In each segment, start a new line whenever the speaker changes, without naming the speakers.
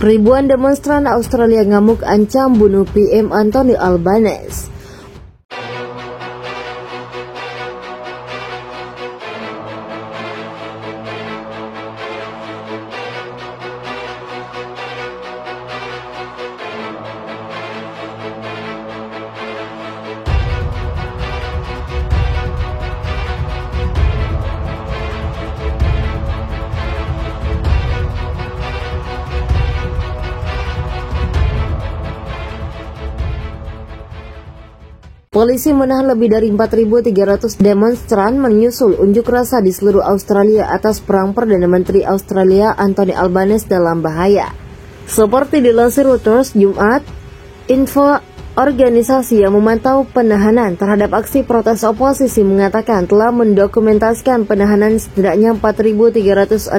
Ribuan demonstran Australia ngamuk ancam bunuh PM Anthony Albanese. Polisi menahan lebih dari 4.300 demonstran menyusul unjuk rasa di seluruh Australia atas perang Perdana Menteri Australia Anthony Albanese dalam bahaya. Seperti dilansir Reuters Jumat, info organisasi yang memantau penahanan terhadap aksi protes oposisi mengatakan telah mendokumentasikan penahanan setidaknya 4.366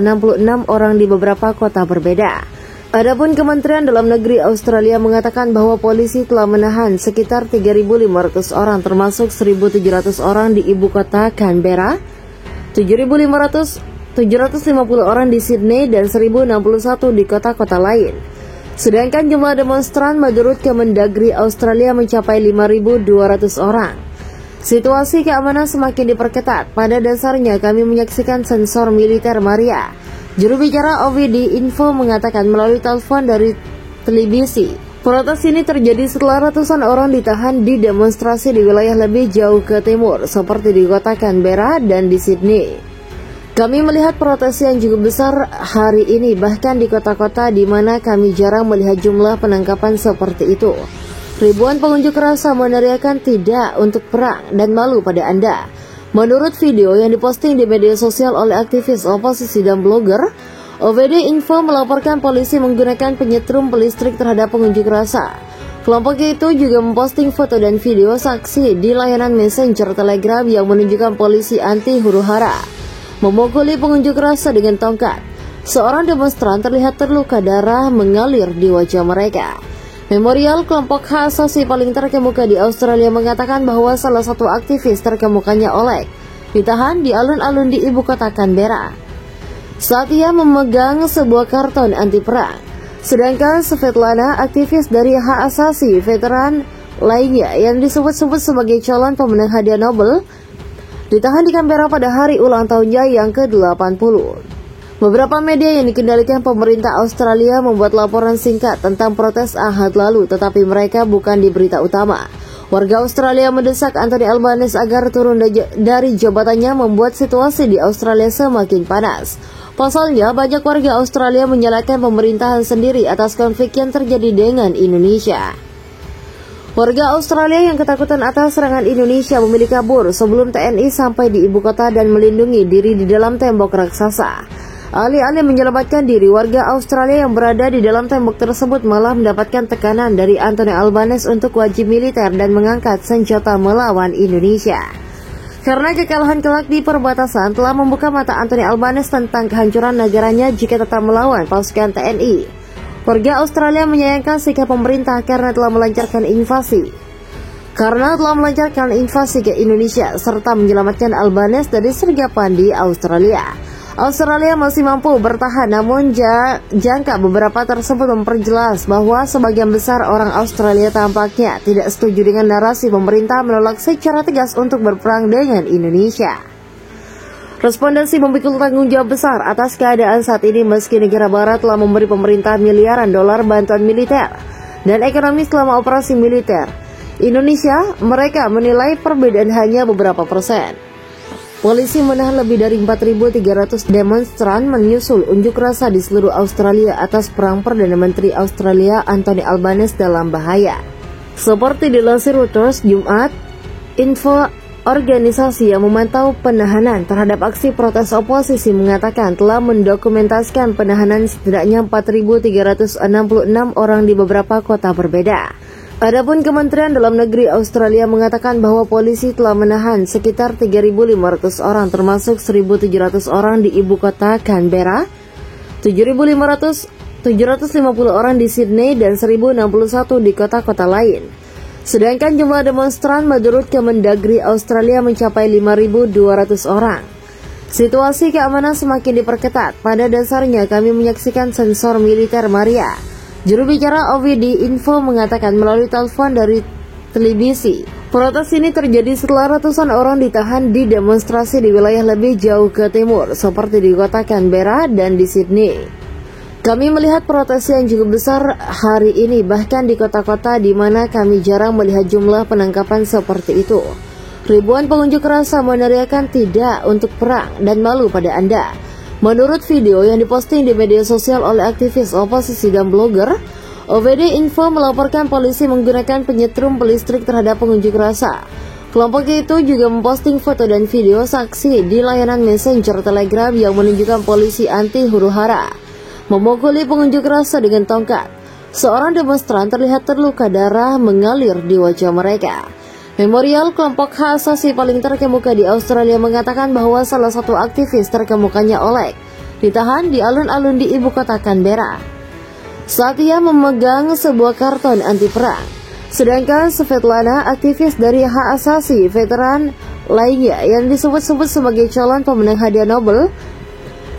orang di beberapa kota berbeda. Adapun Kementerian Dalam Negeri Australia mengatakan bahwa polisi telah menahan sekitar 3.500 orang termasuk 1.700 orang di ibu kota Canberra, 750 orang di Sydney dan 1.061 di kota-kota lain. Sedangkan jumlah demonstran menurut Kemendagri Australia mencapai 5.200 orang. Situasi keamanan semakin diperketat. Pada dasarnya kami menyaksikan sensor militer Maria. Juru bicara OVD Info mengatakan melalui telepon dari televisi, protes ini terjadi setelah ratusan orang ditahan di demonstrasi di wilayah lebih jauh ke timur, seperti di kota Canberra dan di Sydney. Kami melihat protes yang cukup besar hari ini, bahkan di kota-kota di mana kami jarang melihat jumlah penangkapan seperti itu. Ribuan pengunjuk rasa meneriakan tidak untuk perang dan malu pada Anda. Menurut video yang diposting di media sosial oleh aktivis oposisi dan blogger, OVD Info melaporkan polisi menggunakan penyetrum listrik terhadap pengunjuk rasa. Kelompok itu juga memposting foto dan video saksi di layanan Messenger Telegram yang menunjukkan polisi anti huru-hara memukuli pengunjuk rasa dengan tongkat. Seorang demonstran terlihat terluka, darah mengalir di wajah mereka. Memorial, kelompok hak asasi paling terkemuka di Australia, mengatakan bahwa salah satu aktivis terkemukanya Oleg ditahan di alun-alun di ibu kota Canberra saat ia memegang sebuah karton anti perang. Sedangkan Svetlana, aktivis dari hak asasi veteran lainnya yang disebut-sebut sebagai calon pemenang hadiah Nobel, ditahan di Canberra pada hari ulang tahunnya yang ke-80. Beberapa media yang dikendalikan pemerintah Australia membuat laporan singkat tentang protes Ahad lalu, tetapi mereka bukan di berita utama. Warga Australia mendesak Anthony Albanese agar turun dari jabatannya, membuat situasi di Australia semakin panas. Pasalnya, banyak warga Australia menyalahkan pemerintahan sendiri atas konflik yang terjadi dengan Indonesia. Warga Australia yang ketakutan atas serangan Indonesia memilih kabur sebelum TNI sampai di ibu kota dan melindungi diri di dalam tembok raksasa. Alih-alih menyelamatkan diri, warga Australia yang berada di dalam tembok tersebut malah mendapatkan tekanan dari Anthony Albanese untuk wajib militer dan mengangkat senjata melawan Indonesia. Karena kekalahan kelak di perbatasan telah membuka mata Anthony Albanese tentang kehancuran negaranya jika tetap melawan pasukan TNI. Warga Australia menyayangkan sikap pemerintah karena telah melancarkan invasi ke Indonesia serta menyelamatkan Albanese dari sergapan di Australia. Australia masih mampu bertahan, namun jangka beberapa tersebut memperjelas bahwa sebagian besar orang Australia tampaknya tidak setuju dengan narasi pemerintah menolak secara tegas untuk berperang dengan Indonesia. Respondensi memikul tanggung jawab besar atas keadaan saat ini meski negara barat telah memberi pemerintah miliaran dolar bantuan militer dan ekonomi selama operasi militer Indonesia. Mereka menilai perbedaan hanya beberapa persen. Polisi menahan lebih dari 4.300 demonstran menyusul unjuk rasa di seluruh Australia atas perang Perdana Menteri Australia Anthony Albanese dalam bahaya. Seperti dilansir Reuters Jumat, info organisasi yang memantau penahanan terhadap aksi protes oposisi mengatakan telah mendokumentasikan penahanan setidaknya 4.366 orang di beberapa kota berbeda. Adapun Kementerian Dalam Negeri Australia mengatakan bahwa polisi telah menahan sekitar 3.500 orang termasuk 1.700 orang di ibu kota Canberra, 750 orang di Sydney dan 1.061 di kota-kota lain. Sedangkan jumlah demonstran menurut Kemendagri Australia mencapai 5.200 orang. Situasi keamanan semakin diperketat. Pada dasarnya kami menyaksikan sensor militer Maria. Juru bicara OVD Info mengatakan melalui telepon dari televisi, protes ini terjadi setelah ratusan orang ditahan di demonstrasi di wilayah lebih jauh ke timur, seperti di kota Canberra dan di Sydney. Kami melihat protes yang cukup besar hari ini, bahkan di kota-kota di mana kami jarang melihat jumlah penangkapan seperti itu. Ribuan pengunjuk rasa meneriakan tidak untuk perang dan malu pada Anda. Menurut video yang diposting di media sosial oleh aktivis oposisi dan blogger, OVD Info melaporkan polisi menggunakan penyetrum pelistrik terhadap pengunjuk rasa. Kelompok itu juga memposting foto dan video saksi di layanan Messenger Telegram yang menunjukkan polisi anti huru-hara memukuli pengunjuk rasa dengan tongkat. Seorang demonstran terlihat terluka, darah mengalir di wajah mereka. Memorial kelompok hak asasi paling terkemuka di Australia mengatakan bahwa salah satu aktivis terkemukanya Oleg ditahan di alun-alun di ibu kota Canberra saat ia memegang sebuah karton anti perang. Sedangkan Svetlana, aktivis dari hak asasi veteran lainnya yang disebut-sebut sebagai calon pemenang hadiah Nobel,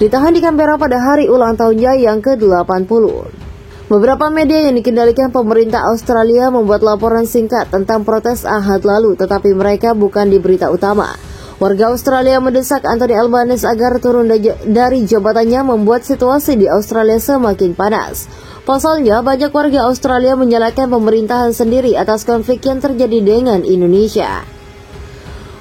ditahan di Canberra pada hari ulang tahunnya yang ke-80. Beberapa media yang dikendalikan pemerintah Australia membuat laporan singkat tentang protes Ahad lalu, tetapi mereka bukan di berita utama. Warga Australia mendesak Anthony Albanese agar turun dari jabatannya, membuat situasi di Australia semakin panas. Pasalnya, banyak warga Australia menyalahkan pemerintahan sendiri atas konflik yang terjadi dengan Indonesia.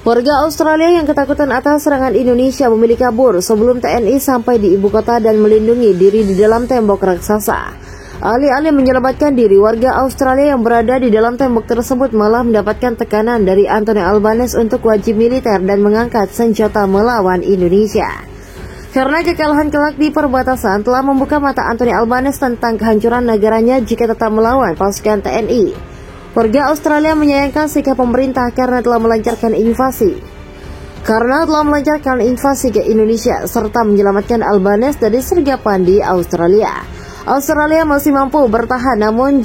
Warga Australia yang ketakutan atas serangan Indonesia memilih kabur sebelum TNI sampai di ibu kota dan melindungi diri di dalam tembok raksasa. Alih-alih menyelamatkan diri, warga Australia yang berada di dalam tembok tersebut malah mendapatkan tekanan dari Anthony Albanese untuk wajib militer dan mengangkat senjata melawan Indonesia. Karena kekalahan kelak di perbatasan telah membuka mata Anthony Albanese tentang kehancuran negaranya jika tetap melawan pasukan TNI. Warga Australia menyayangkan sikap pemerintah karena telah melancarkan invasi ke Indonesia serta menyelamatkan Albanese dari sergapan di Australia. Australia masih mampu bertahan, namun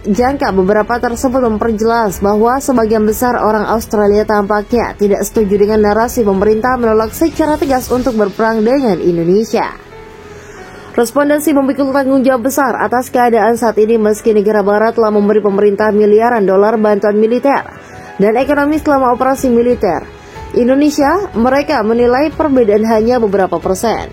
jangka beberapa tersebut memperjelas bahwa sebagian besar orang Australia tampaknya tidak setuju dengan narasi pemerintah menolak secara tegas untuk berperang dengan Indonesia. Respondensi memikul tanggung jawab besar atas keadaan saat ini meski negara barat telah memberi pemerintah miliaran dolar bantuan militer dan ekonomi selama operasi militer Indonesia. Mereka menilai perbedaan hanya beberapa persen.